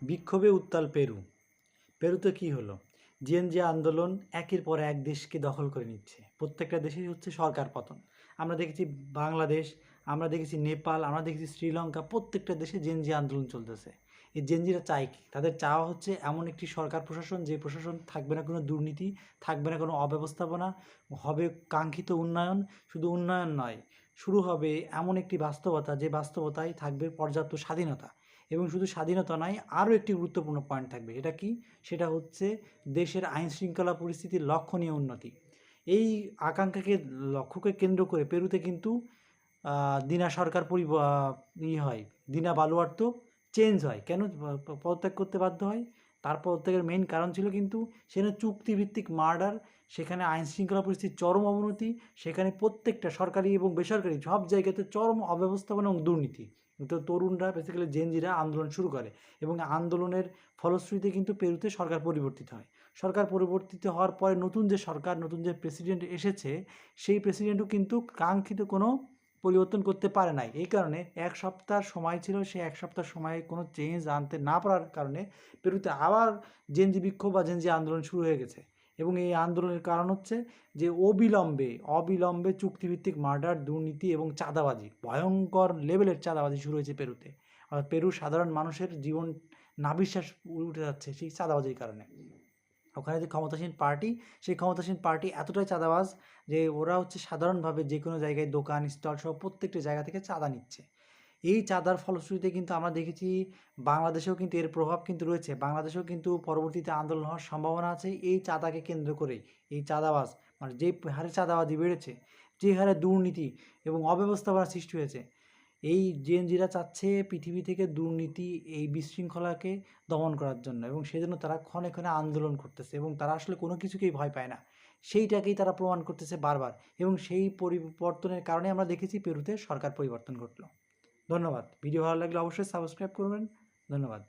বিক্ষোভে উত্তাল পেরু। পেরুতে কি হলো? জেএনজি আন্দোলন একের পর এক দেশকে দখল করে নিচ্ছে। প্রত্যেকটা দেশেই হচ্ছে সরকার পতন। আমরা দেখেছি বাংলাদেশ, আমরা দেখেছি নেপাল, আমরা দেখেছি শ্রীলঙ্কা, প্রত্যেকটা দেশে জেএনজি আন্দোলন চলতেছে। এই জেএনজিরা চায় কি? তাদের চাওয়া হচ্ছে এমন একটি সরকার প্রশাসন, যে প্রশাসন থাকবে না কোনো দুর্নীতি, থাকবে না কোনো অব্যবস্থাপনা, হবে কাঙ্ক্ষিত উন্নয়ন। শুধু উন্নয়ন নয়, শুরু হবে এমন একটি বাস্তবতা, যে বাস্তবতায় থাকবে পর্যাপ্ত স্বাধীনতা। এবং শুধু স্বাধীনতা নয়, আরও একটি গুরুত্বপূর্ণ পয়েন্ট থাকবে। এটা কি? সেটা হচ্ছে দেশের আইন শৃঙ্খলা পরিস্থিতির লক্ষণীয় উন্নতি। এই আকাঙ্ক্ষাকে, লক্ষ্যকে কেন্দ্র করে পেরুতে কিন্তু দিনা সরকার হয়, দিনা বালুয়ার্ত চেঞ্জ হয়। কেন পদত্যাগ করতে বাধ্য হয়? তার পদত্যাগের মেইন কারণ ছিল কিন্তু সেখানে চুক্তিভিত্তিক মার্ডার, সেখানে আইন শৃঙ্খলা পরিস্থিতির চরম অবনতি, সেখানে প্রত্যেকটা সরকারি এবং বেসরকারি সব জায়গাতে চরম অব্যবস্থাপনা এবং দুর্নীতি। তো তরুণরা, বেসিক্যালি জেনজিরা আন্দোলন শুরু করে, এবং আন্দোলনের ফলশ্রুতিতে কিন্তু পেরুতে সরকার পরিবর্তিত হয়। সরকার পরিবর্তিত হওয়ার পরে নতুন যে সরকার, নতুন যে প্রেসিডেন্ট এসেছে, সেই প্রেসিডেন্টও কিন্তু কাঙ্ক্ষিত কোনো পরিবর্তন করতে পারে নাই। এই কারণে এক সপ্তাহ সময় ছিল, সেই এক সপ্তাহ সময়ে কোনো চেঞ্জ আনতে না পারার কারণে পেরুতে আবার জেনজি বিক্ষোভ বা জেনজি আন্দোলন শুরু হয়ে গেছে। এবং এই আন্দোলনের কারণ হচ্ছে যে অবিলম্বে চুক্তিভিত্তিক মার্ডার, দুর্নীতি এবং চাঁদাবাজি, ভয়ঙ্কর লেভেলের চাঁদাবাজি শুরু হয়েছে পেরুতে। আর পেরুর সাধারণ মানুষের জীবন নাভিশ্বাস উঠে যাচ্ছে সেই চাঁদাবাজির কারণে। ওখানে যে ক্ষমতাসীন পার্টি, সেই ক্ষমতাসীন পার্টি এতটাই চাঁদাবাজ যে ওরা হচ্ছে সাধারণভাবে যে কোনো জায়গায় দোকান, স্টল সহ প্রত্যেকটি জায়গা থেকে চাঁদা নিচ্ছে। এই চাঁদার ফলশ্রুতিতে কিন্তু আমরা দেখেছি বাংলাদেশেও কিন্তু এর প্রভাব কিন্তু রয়েছে। বাংলাদেশেও কিন্তু পরবর্তীতে আন্দোলন হওয়ার সম্ভাবনা আছে এই চাঁদাকে কেন্দ্র করেই। এই চাঁদাবাজ, মানে যে হারে চাঁদাবাজি বেড়েছে, যে হারে দুর্নীতি এবং অব্যবস্থাপনা সৃষ্টি হয়েছে, এই জেএনজিরা চাচ্ছে পৃথিবী থেকে দুর্নীতি, এই বিশৃঙ্খলাকে দমন করার জন্য, এবং সেজন্য তারা ক্ষণে ক্ষণে আন্দোলন করতেছে, এবং তারা আসলে কোনো কিছুকেই ভয় পায় না। সেইটাকেই তারা প্রমাণ করতেছে বারবার, এবং সেই পরিবর্তনের কারণে আমরা দেখেছি পেরুতে সরকার পরিবর্তন ঘটলো। ধন্যবাদ। ভিডিও ভালো লাগলে অবশ্যই সাবস্ক্রাইব করবেন। ধন্যবাদ।